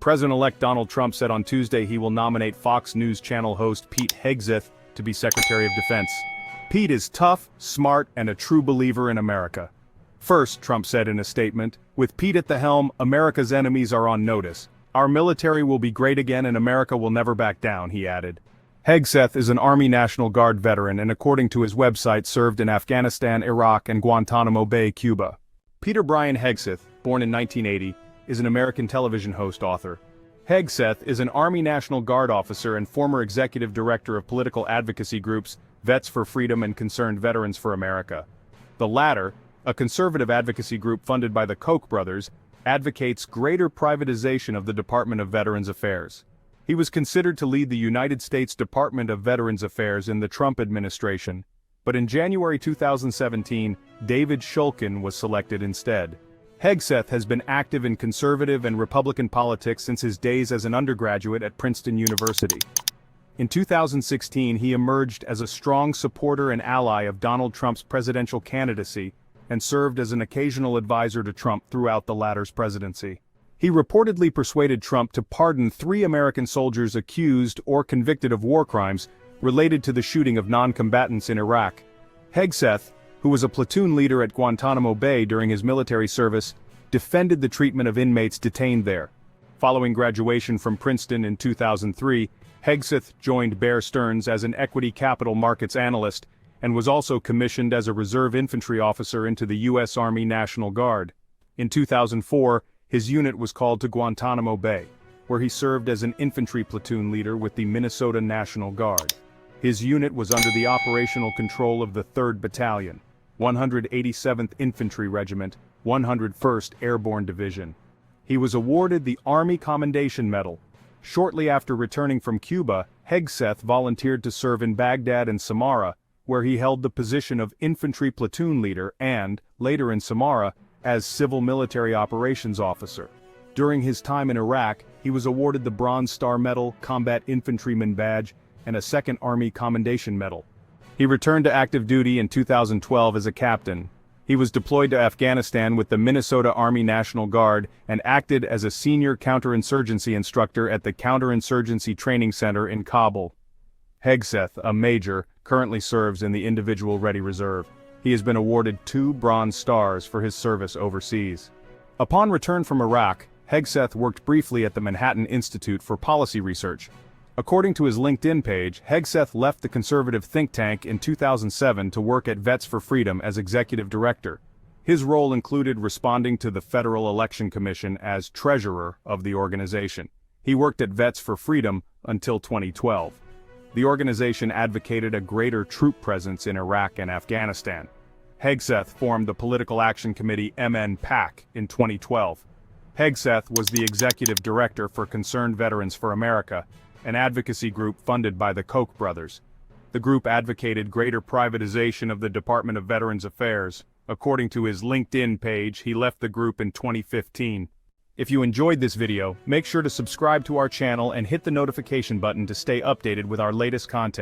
President-elect Donald Trump said on Tuesday he will nominate Fox News Channel host Pete Hegseth to be Secretary of Defense. Pete is tough, smart, and a true believer in America. First, Trump said in a statement, with Pete at the helm, America's enemies are on notice. Our military will be great again and America will never back down, he added. Hegseth is an Army National Guard veteran and according to his website served in Afghanistan, Iraq, and Guantanamo Bay, Cuba. Peter Brian Hegseth, born in 1980, is an American television host author. Hegseth is an Army National Guard officer and former executive director of political advocacy groups Vets for Freedom and Concerned Veterans for America. The latter, a conservative advocacy group funded by the Koch brothers, advocates greater privatization of the Department of Veterans Affairs. He was considered to lead the United States Department of Veterans Affairs in the Trump administration, but in January 2017, David Shulkin was selected instead. Hegseth has been active in conservative and Republican politics since his days as an undergraduate at Princeton University. In 2016, he emerged as a strong supporter and ally of Donald Trump's presidential candidacy and served as an occasional advisor to Trump throughout the latter's presidency. He reportedly persuaded Trump to pardon 3 American soldiers accused or convicted of war crimes related to the shooting of non-combatants in Iraq. Hegseth, who was a platoon leader at Guantanamo Bay during his military service, defended the treatment of inmates detained there. Following graduation from Princeton in 2003, Hegseth joined Bear Stearns as an equity capital markets analyst and was also commissioned as a reserve infantry officer into the U.S. Army National Guard. In 2004, his unit was called to Guantanamo Bay, where he served as an infantry platoon leader with the Minnesota National Guard. His unit was under the operational control of the 3rd Battalion, 187th Infantry Regiment, 101st Airborne Division. He was awarded the Army Commendation Medal. Shortly after returning from Cuba, Hegseth volunteered to serve in Baghdad and Samarra, where he held the position of infantry platoon leader and, later in Samarra, as civil military operations officer. During his time in Iraq, he was awarded the Bronze Star Medal, Combat Infantryman Badge, and a 2nd Army Commendation Medal. He returned to active duty in 2012 as a captain. He was deployed to Afghanistan with the Minnesota Army National Guard and acted as a senior counterinsurgency instructor at the Counterinsurgency Training Center in Kabul. Hegseth, a major, currently serves in the Individual Ready Reserve. He has been awarded 2 Bronze Stars for his service overseas. Upon return from Iraq, Hegseth worked briefly at the Manhattan Institute for Policy Research. According to his LinkedIn page, Hegseth left the conservative think tank in 2007 to work at Vets for Freedom as executive director. His role included responding to the Federal Election Commission as treasurer of the organization. He worked at Vets for Freedom until 2012. The organization advocated a greater troop presence in Iraq and Afghanistan. Hegseth formed the Political Action Committee MN-PAC in 2012. Hegseth was the executive director for Concerned Veterans for America, an advocacy group funded by the Koch brothers. The group advocated greater privatization of the Department of Veterans Affairs. According to his LinkedIn page, he left the group in 2015. If you enjoyed this video, make sure to subscribe to our channel and hit the notification button to stay updated with our latest content.